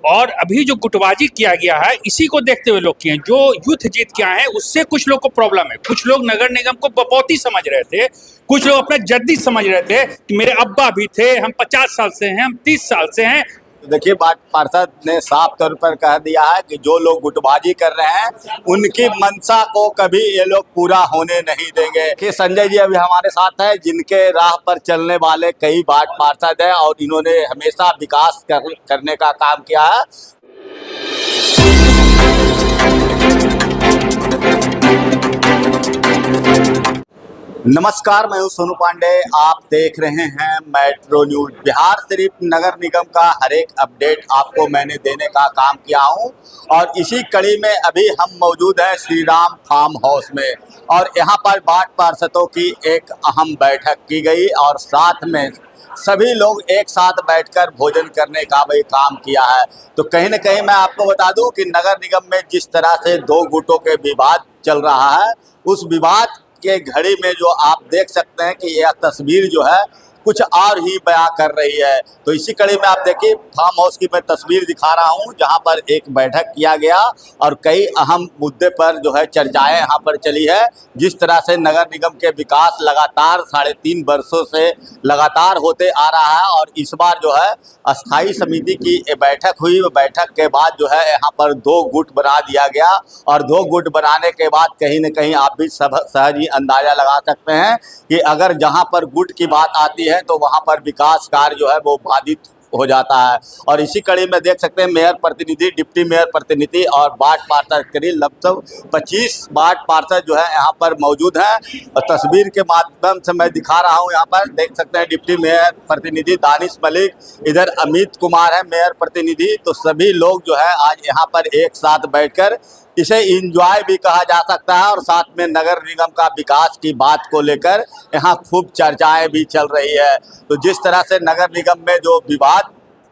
और अभी जो गुटबाजी किया गया है इसी को देखते हुए लोग किए हैं। जो यूथ जीत के आए हैं उससे कुछ लोग को प्रॉब्लम है। कुछ लोग नगर निगम को बपौती समझ रहे थे, कुछ लोग अपना जद्दी समझ रहे थे कि मेरे अब्बा भी थे, हम 50 साल से हैं, हम 30 साल से हैं। तो देखिए, पार्षद ने साफ तौर पर कह दिया है कि जो लोग गुटबाजी कर रहे हैं उनकी मंशा को कभी ये लोग पूरा होने नहीं देंगे। कि संजय जी अभी हमारे साथ हैं, जिनके राह पर चलने वाले कई वार्ड पार्षद हैं और इन्होंने हमेशा विकास करने का काम किया है। नमस्कार, मैं हूं सोनू पांडे। आप देख रहे हैं मेट्रो न्यूज। बिहार शरीफ नगर निगम का हर एक अपडेट आपको मैंने देने का काम किया हूं और इसी कड़ी में अभी हम मौजूद हैं श्री राम फार्म हाउस में और यहां पर वार्ड पार्षदों की एक अहम बैठक की गई और साथ में सभी लोग एक साथ बैठकर भोजन करने का भी काम किया है। तो कहीं न कहीं मैं आपको बता दूं कि नगर निगम में जिस तरह से दो गुटों के विवाद चल रहा है, उस विवाद के घड़ी में जो आप देख सकते हैं कि यह तस्वीर जो है कुछ और ही बयां कर रही है। तो इसी कड़ी में आप देखिए, फार्म हाउस की मैं तस्वीर दिखा रहा हूं जहां पर एक बैठक किया गया और कई अहम मुद्दे पर जो है चर्चाएं यहां पर चली है। जिस तरह से नगर निगम के विकास लगातार 3.5 वर्षों से लगातार होते आ रहा है और इस बार जो है अस्थाई समिति की बैठक हुई। बैठक के बाद जो है यहाँ पर 2 गुट बना दिया गया और 2 गुट बनाने के बाद कहीं न कहीं आप भी सहज ही अंदाजा लगा सकते हैं कि अगर जहाँ पर गुट की बात आती है तो वहां पर विकास कार्य जो है वो बाधित हो जाता है। और इसी कड़ी में देख सकते हैं मेयर प्रतिनिधि, डिप्टी मेयर प्रतिनिधि और वार्ड पार्षद करीब लगभग 25 वार्ड पार्षद जो है यहाँ पर मौजूद हैं। और तस्वीर के माध्यम से मैं दिखा रहा हूँ, यहाँ पर देख सकते हैं डिप्टी मेयर प्रतिनिधि दानिश मलिक, इधर अमित कुमार है मेयर प्रतिनिधि। तो सभी लोग जो है आज यहाँ पर एक साथ बैठकर इसे इंजॉय भी कहा जा सकता है और साथ में नगर निगम का विकास की बात को लेकर यहाँ खूब चर्चाएं भी चल रही है। तो जिस तरह से नगर निगम में जो विवाद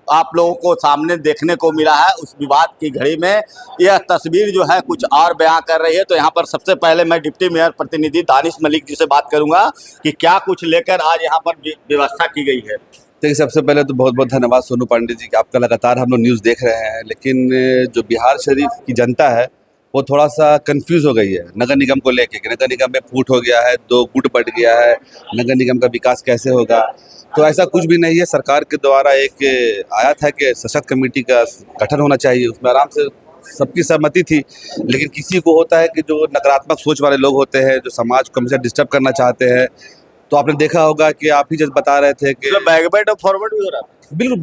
आप लोगों को सामने देखने को मिला है, उस विवाद की घड़ी में यह तस्वीर जो है कुछ और बयां कर रही है। तो यहाँ पर सबसे पहले मैं डिप्टी मेयर प्रतिनिधि दानिश मलिक जी से बात करूंगा कि क्या कुछ लेकर आज यहाँ पर व्यवस्था की गई है। देखिए, सबसे पहले तो बहुत बहुत धन्यवाद सोनू पांडे जी कि आपका लगातार हम लोग न्यूज़ देख रहे हैं। लेकिन जो बिहार शरीफ की जनता है वो थोड़ा सा कंफ्यूज हो गई है नगर निगम को लेके कि नगर निगम में फूट हो गया है, 2 गुट बट गया है, नगर निगम का विकास कैसे होगा। तो ऐसा कुछ भी नहीं है। सरकार के द्वारा एक आया था कि सशक्त कमेटी का गठन होना चाहिए, उसमें आराम से सबकी सहमति थी। लेकिन किसी को होता है कि जो नकारात्मक सोच वाले लोग होते हैं, जो समाज को हमेशा डिस्टर्ब करना चाहते हैं। तो आपने देखा होगा कि आप ही जब बता रहे थे कि बैकवर्ड और फॉरवर्ड भी हो रहा है।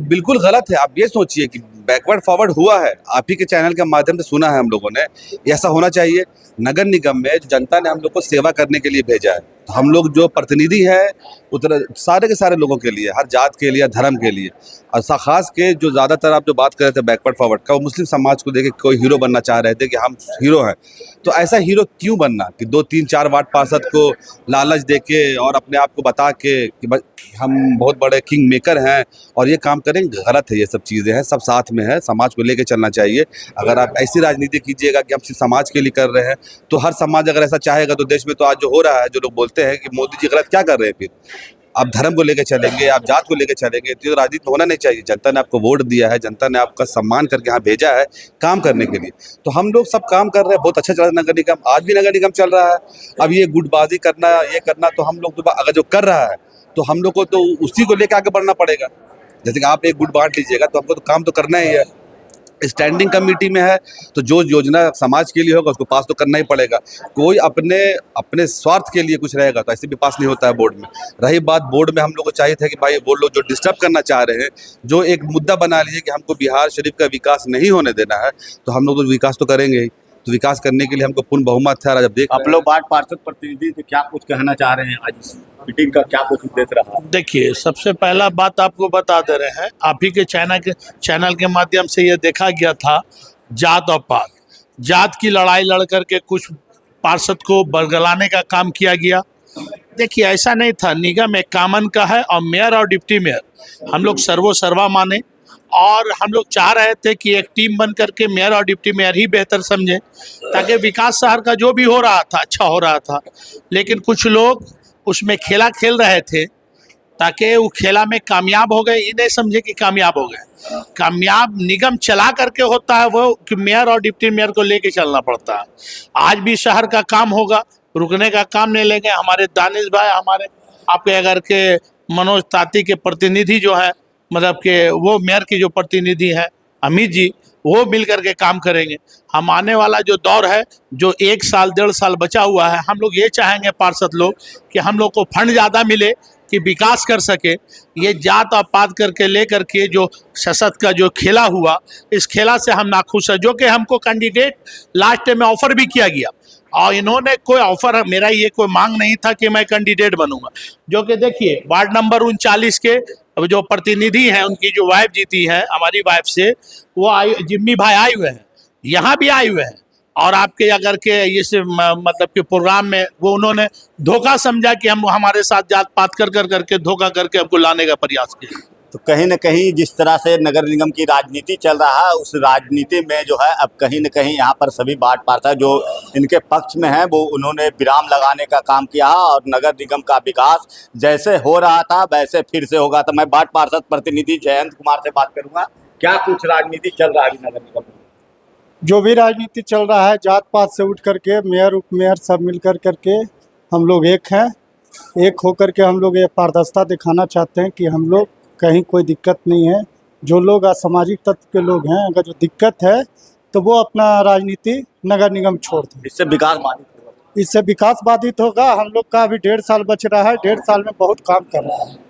बिल्कुल गलत है। आप ये सोचिए कि बैकवर्ड फॉरवर्ड हुआ है, आप ही के चैनल के माध्यम से सुना है हम लोगों ने। ऐसा होना चाहिए। नगर निगम में जनता ने हम लोग को सेवा करने के लिए भेजा है। तो हम लोग जो प्रतिनिधि हैं उधर सारे के सारे लोगों के लिए, हर जात के लिए, धर्म के लिए। और खास के जो ज़्यादातर आप जो बात कर रहे थे बैकवर्ड फॉरवर्ड का, वो मुस्लिम समाज को देखे कोई हीरो बनना चाह रहे थे कि हम हीरो हैं। तो ऐसा हीरो क्यों बनना कि 2, 3, 4 वार्ड पार्षद को लालच दे के और अपने आप को बता के कि हम बहुत बड़े किंग मेकर हैं और ये काम करेंगे। गलत है। ये सब चीज़ें हैं, सब साथ में है, समाज को लेके चलना चाहिए। अगर आप ऐसी राजनीति कीजिएगा कि हम सिर्फ समाज के लिए कर रहे हैं, तो हर समाज अगर ऐसा चाहेगा तो देश में तो आज जो हो रहा है, जो लोग बोलते हैं कि मोदी जी गलत क्या कर रहे हैं, फिर आप धर्म को लेकर चलेंगे, आप जात को लेकर चलेंगे, तो राजनीति होना नहीं चाहिए। जनता ने आपको वोट दिया है, जनता ने आपका सम्मान करके यहाँ भेजा है काम करने के लिए। तो हम लोग सब काम कर रहे हैं, बहुत अच्छा चल रहा है नगर निगम। आज भी नगर निगम चल रहा है। अब ये गुटबाजी करना, ये करना, तो हम लोग तो अगर जो कर रहा है तो हम लोग को तो उसी को लेकर आगे बढ़ना पड़ेगा। जैसे कि आप एक गुट बांट लीजिएगा तो हमको तो काम तो करना ही है। स्टैंडिंग कमेटी में है तो जो योजना समाज के लिए होगा उसको पास तो करना ही पड़ेगा। कोई अपने स्वार्थ के लिए कुछ रहेगा तो ऐसे भी पास नहीं होता है बोर्ड में। रही बात, बोर्ड में हम लोग को चाहिए था कि भाई वो लोग जो डिस्टर्ब करना चाह रहे हैं, जो एक मुद्दा बना लीजिए कि हमको बिहार शरीफ का विकास नहीं होने देना है, तो हम लोग तो विकास तो करेंगे ही। तो विकास करने के लिए हमको पूर्ण बहुमत है। जब देख आप लोग वार्ड पार्षद प्रतिनिधि थे, क्या कुछ कहना चाह रहे हैं? आज मीटिंग का क्या कुछ उद्देश्य रहा? देखिए, सबसे पहला बात आपको बता दे रहे हैं, आप ही के चैनल के माध्यम से ये देखा गया था जात और पात, जात की लड़ाई लड़ करके कुछ पार्षद को बरगलाने का काम किया गया। देखिए, ऐसा नहीं था। निगम एक कामन का है और मेयर और डिप्टी मेयर हम लोग सर्वा माने और हम लोग चाह रहे थे कि एक टीम बन करके मेयर और डिप्टी मेयर ही बेहतर समझे, ताकि विकास शहर का जो भी हो रहा था अच्छा हो रहा था। लेकिन कुछ लोग उसमें खेला खेल रहे थे ताकि वो खेला में कामयाब हो गए, ये नहीं समझे कि कामयाब हो गए। कामयाब निगम चला करके होता है वो कि मेयर और डिप्टी मेयर को लेके चलना पड़ता है। आज भी शहर का काम होगा, रुकने का काम नहीं लेंगे। हमारे दानिश भाई, हमारे आपके अगर के मनोज ताती के प्रतिनिधि जो है, मतलब कि वो मेयर की जो प्रतिनिधि है अमित जी, वो मिल करके काम करेंगे। हम आने वाला जो दौर है, जो 1 साल 1.5 साल बचा हुआ है, हम लोग ये चाहेंगे पार्षद लोग कि हम लोग को फंड ज़्यादा मिले कि विकास कर सके। ये जात और पात करके ले करके जो सशक्त का जो खेला हुआ, इस खेला से हम नाखुश है। जो कि हमको कैंडिडेट लास्ट में ऑफर भी किया गया और इन्होंने कोई ऑफर, मेरा ये कोई मांग नहीं था कि मैं कैंडिडेट बनूंगा। जो कि देखिए वार्ड नंबर 39 के जो प्रतिनिधि हैं, उनकी जो वाइफ जीती है हमारी वाइफ से, वो जिम्मी भाई आए हुए हैं, यहाँ भी आए हुए हैं। और आपके अगर के इस मतलब के प्रोग्राम में वो उन्होंने धोखा समझा कि हम हमारे साथ जात पात कर करके धोखा करके हमको लाने का प्रयास किया। तो कहीं न कहीं जिस तरह से नगर निगम की राजनीति चल रहा है, उस राजनीति में जो है अब कहीं न कहीं यहाँ पर सभी वार्ड पार्षद जो इनके पक्ष में हैं, वो उन्होंने विराम लगाने का काम किया और नगर निगम का विकास जैसे हो रहा था वैसे फिर से होगा। तो मैं वार्ड पार्षद प्रतिनिधि जयंत कुमार से बात करूँगा। क्या कुछ राजनीति चल रहा है नगर निगम में? जो भी राजनीति चल रहा है, जात पात से उठ करके मेयर उप मेयर सब मिल करके हम लोग एक हैं। एक होकर के हम लोग ये पारदर्शिता दिखाना चाहते हैं कि हम लोग कहीं कोई दिक्कत नहीं है। जो लोग असामाजिक तत्व के लोग हैं, अगर जो दिक्कत है तो वो अपना राजनीति नगर निगम छोड़ दें। इससे विकास बाधित होगा। इससे विकास बाधित होगा। हम लोग का अभी 1.5 साल बच रहा है, 1.5 साल में बहुत काम कर रहा है।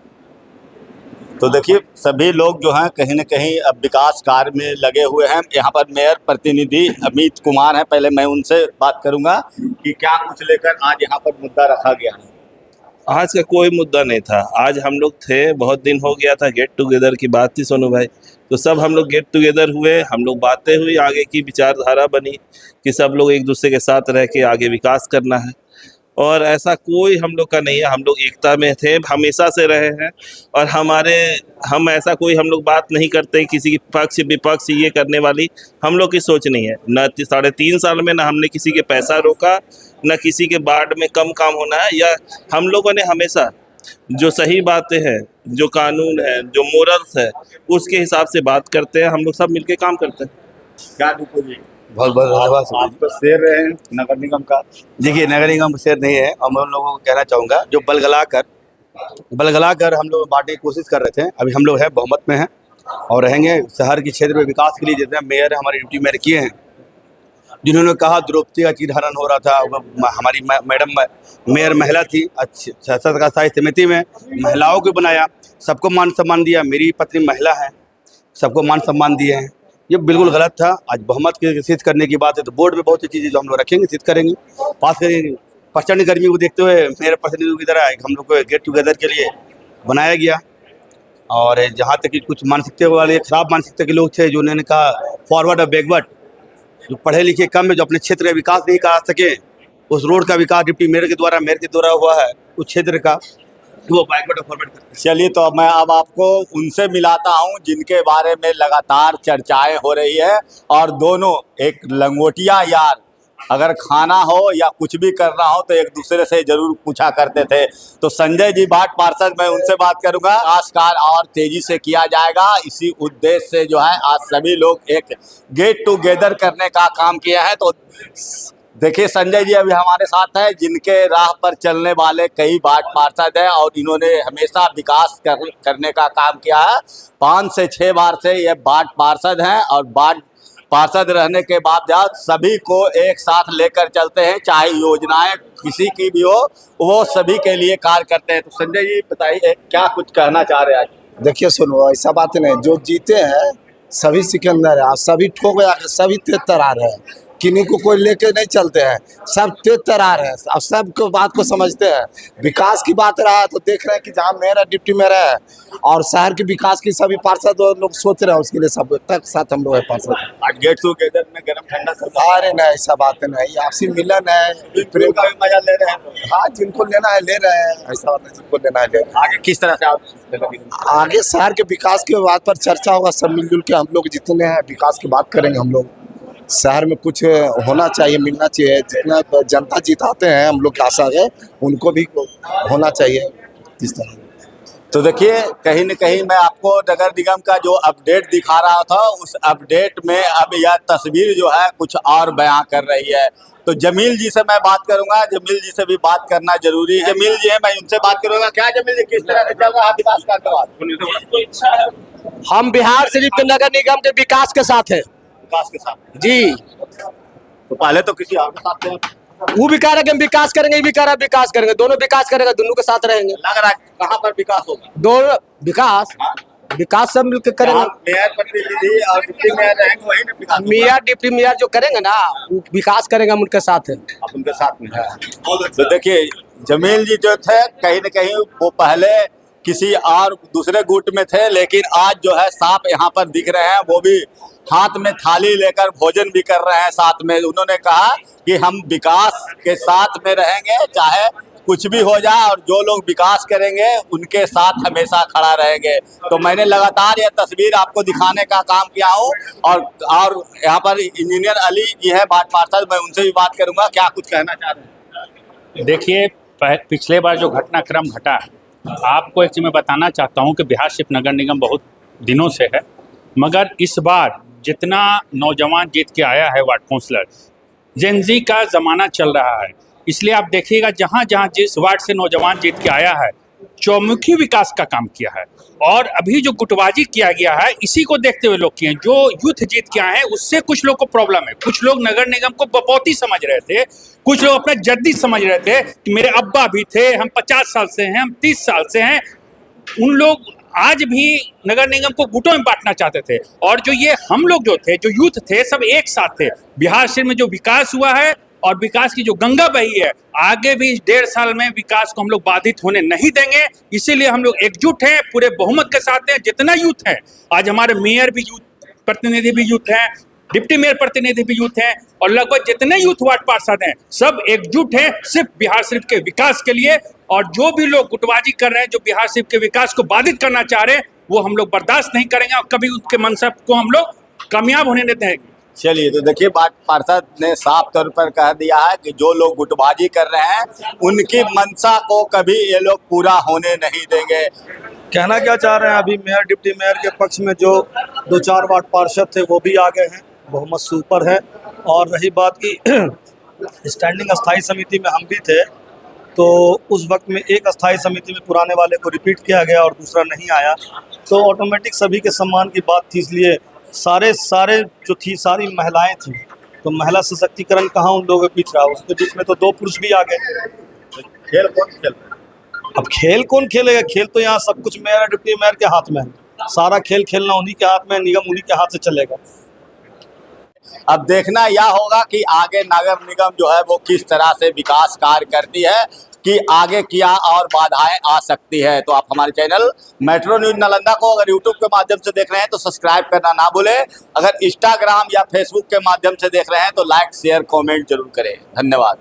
तो देखिए सभी लोग जो हैं कहीं न कहीं अब विकास कार्य में लगे हुए हैं। यहाँ पर मेयर प्रतिनिधि अमित कुमार हैं, पहले मैं उनसे बात करूँगा कि क्या कुछ लेकर आज यहाँ पर मुद्दा रखा गया है। आज का कोई मुद्दा नहीं था। आज हम लोग थे, बहुत दिन हो गया था, गेट टुगेदर की बात थी सोनू भाई, तो सब हम लोग गेट टुगेदर हुए, हम लोग बातें हुई, आगे की विचारधारा बनी कि सब लोग एक दूसरे के साथ रह के आगे विकास करना है। और ऐसा कोई हम लोग का नहीं है, हम लोग एकता में थे, हमेशा से रहे हैं। और हम ऐसा कोई हम लोग बात नहीं करते किसी की पक्ष विपक्ष ये करने वाली हम लोग की सोच नहीं है। न 3.5 साल में न हमने किसी के पैसा रोका, न किसी के वार्ड में कम काम होना है। या हम लोगों ने हमेशा जो सही बातें हैं, जो कानून है, जो मोरल्स है, उसके हिसाब से बात करते हैं। हम लोग सब मिलके काम करते हैं। क्या दुखो जी, बहुत बहुत धन्यवाद। आप तो शेर रहे हैं नगर निगम का। देखिए नगर निगम शेर नहीं है। और मैं उन लोगों को कहना चाहूँगा जो बलगला कर हम लोग बांटने की कोशिश कर रहे थे, अभी हम लोग हैं बहुमत में हैं और रहेंगे। शहर के क्षेत्र में विकास के लिए जितने मेयर हमारे डिप्टी मेयर किए हैं, जिन्होंने कहा द्रौपदी का चीरहरण हो रहा था, हमारी मैडम मेयर महिला थी, अच्छी सशक्त स्थायी समिति में महिलाओं को बनाया, सबको मान सम्मान दिया। मेरी पत्नी महिला है, सबको मान सम्मान दिए हैं। ये बिल्कुल गलत था। आज बहुमत के सिद्ध करने की बात है तो बोर्ड में बहुत सी चीज़ें जो हम लोग रखेंगे, सिद्ध करेंगे, पास करेंगे। प्रचंड गर्मी को देखते हुए मेरे प्रतिनिधियों की तरह हम लोग को गेट टुगेदर के लिए बनाया गया। और जहाँ तक कि कुछ मानसिकता वाले खराब मानसिकता के लोग थे, जो उन्होंने कहा फॉरवर्ड और बैकवर्ड, जो पढ़े लिखे कम है, जो अपने क्षेत्र का विकास नहीं करा सके, उस रोड का विकास डिप्टी मेयर के द्वारा हुआ है, उस क्षेत्र का वो बैकवर्ड और फॉरवर्ड करते हैं। चलिए तो मैं अब आपको उनसे मिलाता हूं जिनके बारे में लगातार चर्चाएं हो रही है और दोनों एक लंगोटिया यार, अगर खाना हो या कुछ भी करना हो तो एक दूसरे से जरूर पूछा करते थे। तो संजय जी वार्ड पार्षद, मैं उनसे बात करूंगा। विकास कार्य और तेजी से किया जाएगा, इसी उद्देश्य से जो है आज सभी लोग एक गेट टुगेदर करने का काम किया है। तो देखिए संजय जी अभी हमारे साथ हैं, जिनके राह पर चलने वाले कई वार्ड पार्षद हैं और इन्होंने हमेशा विकास करने का काम किया है। 5 से 6 बार से ये वार्ड पार्षद हैं और वार्ड पार्षद रहने के बावजूद सभी को एक साथ लेकर चलते हैं, चाहे योजनाएं किसी की भी हो, वो सभी के लिए कार्य करते हैं। तो संजय जी बताइए क्या कुछ कहना चाह रहे हैं आज? देखिए सुनो, ऐसा बात नहीं, जो जीते हैं सभी सिकंदर है, सभी ठोक सभी तेज तरार है, किन्हीं को कोई लेके नहीं चलते हैं, सब तेज तरार है और सब को बात को समझते हैं। विकास की बात रहा तो देख रहे हैं कि जहाँ मेयर है, डिप्टी मेयर है और शहर के विकास की सभी पार्षद लोग सोच रहे हैं, उसके लिए सब तक साथ हम लोग है पार्षद। आज गेट टुगेदर में गरम ठंडा चल रहा है। अरे नहीं, ऐसा बात नहीं, आपसी मिलन है, प्रेम का मजा ले रहे हैं। हाँ, जिनको लेना है ले रहे हैं, ऐसा बात नहीं, जिनको लेना है ले रहे हैं। आगे किस तरह से आप आगे शहर के विकास के बात पर चर्चा होगा, सब मिलजुल के हम लोग जितने हैं विकास की बात करेंगे। हम लोग शहर में कुछ होना चाहिए, मिलना चाहिए, जितना जनता जिताते हैं हम लोग की आशा है उनको भी होना चाहिए इस तरह। तो देखिए कहीं न कहीं मैं आपको नगर निगम का जो अपडेट दिखा रहा था, उस अपडेट में अब यह तस्वीर जो है कुछ और बयां कर रही है। तो जमील जी से मैं बात करूंगा, जमील जी से भी बात करना जरूरी है। जमील जी है, मैं उनसे बात करूंगा। क्या जमील जी, किस तरह से चल रहा है विकास का? हम बिहार शरीफ के नगर निगम के विकास के साथ हैं विकास के साथ जी। तो पहले तो किसी और के साथ थे, वो भी कह रहे हैं कि हम विकास करेंगे, ये भी कह रहा है विकास करेंगे, दोनों विकास करेंगे, दोनों के साथ रहेंगे। लग रहा है कहाँ पर विकास होगा? दोनों विकास विकास सब मिलकर करेंगे। मेयर प्रतिनिधि और डिप्टी मेयर रहेंगे, वही ना विकास होगा? मेयर डिप्टी मेयर जो करेंगे ना, वो विकास करेंगे, हम उनके साथ हैं। आप उनके साथ में हैं। तो देखिए जमील जी जो थे कहीं न कहीं वो पहले किसी और दूसरे गुट में थे, लेकिन आज जो है साफ यहाँ पर दिख रहे हैं, वो भी हाथ में थाली लेकर भोजन भी कर रहे हैं साथ में। उन्होंने कहा कि हम विकास के साथ में रहेंगे, चाहे कुछ भी हो जाए, और जो लोग विकास करेंगे उनके साथ हमेशा खड़ा रहेंगे। तो मैंने लगातार यह तस्वीर आपको दिखाने का काम किया हूँ। और यहाँ पर इंजीनियर अली जी है वार्ड पार्षद, मैं उनसे भी बात करूँगा। क्या कुछ कहना चाह रहे हैं? देखिए, पिछले बार जो घटनाक्रम घटा, आपको एक चीज़ मैं बताना चाहता हूँ कि बिहार शरीफ नगर निगम बहुत दिनों से है, मगर इस बार जितना नौजवान जीत के आया है वार्ड काउंसलर, जेनजी का ज़माना चल रहा है, इसलिए आप देखिएगा जहाँ जहाँ जिस वार्ड से नौजवान जीत के आया है, चौमुखी विकास का काम किया है। और अभी जो गुटबाजी किया गया है, इसी को देखते हुए लोग किए हैं। जो यूथ जीत के आए हैं, उससे कुछ लोग को प्रॉब्लम है। कुछ लोग नगर निगम को बपौती समझ रहे थे, कुछ लोग अपना जद्दी समझ रहे थे कि मेरे अब्बा भी थे, हम 50 साल से हैं, हम 30 साल से हैं। उन लोग आज भी नगर निगम को गुटों में बांटना चाहते थे। और जो ये हम लोग जो थे, जो यूथ थे, सब एक साथ थे। बिहार शरीफ में जो विकास हुआ है और विकास की जो गंगा बही है, आगे भी 1.5 साल में विकास को हम लोग बाधित होने नहीं देंगे। इसीलिए हम लोग एकजुट हैं, पूरे बहुमत के साथ हैं। जितना यूथ है, आज हमारे मेयर भी यूथ प्रतिनिधि भी यूथ हैं, डिप्टी मेयर प्रतिनिधि भी यूथ हैं, और लगभग जितने यूथ वार्ड पार्षद हैं, सब एकजुट हैं सिर्फ बिहार शरीफ के विकास के लिए। और जो भी लोग गुटबाजी कर रहे हैं, जो बिहार शरीफ के विकास को बाधित करना चाह रहे हैं, वो हम लोग बर्दाश्त नहीं करेंगे और कभी उनके मनसब को हम लोग कामयाब होने नहीं देंगे। चलिए, तो देखिए वार्ड पार्षद ने साफ तौर पर कह दिया है कि जो लोग गुटबाजी कर रहे हैं, उनकी मंशा को कभी ये लोग पूरा होने नहीं देंगे। कहना क्या चाह रहे हैं, अभी मेयर डिप्टी मेयर के पक्ष में जो 2-4 वार्ड पार्षद थे वो भी आ गए हैं, बहुमत से ऊपर है। और रही बात की स्टैंडिंग अस्थाई समिति में हम भी थे, तो उस वक्त में एक अस्थाई समिति में पुराने वाले को रिपीट किया गया और दूसरा नहीं आया, तो ऑटोमेटिक सभी के सम्मान की बात थी। इसलिए सारे जो थी सारी महिलाएं थी, तो महिला सशक्तिकरण कहाँ उन लोगों के बीच रहा, उसके बीच में तो 2 पुरुष भी आ गए। खेल कौन खेल रहा है? अब खेल कौन खेलेगा? खेल तो यहाँ सब कुछ मेयर और डिप्टी मेयर के हाथ में है। सारा खेल खेलना उन्हीं के हाथ में, निगम उन्हीं के हाथ से चलेगा। अब देखना यह होगा कि आगे नगर निगम जो है वो किस तरह से विकास कार्य करती है, कि आगे क्या और बाधाएं आ सकती है। तो आप हमारे चैनल मेट्रो न्यूज नालंदा को अगर यूट्यूब के माध्यम से देख रहे हैं तो सब्सक्राइब करना ना भूलें। अगर इंस्टाग्राम या फेसबुक के माध्यम से देख रहे हैं तो लाइक शेयर कमेंट जरूर करें। धन्यवाद।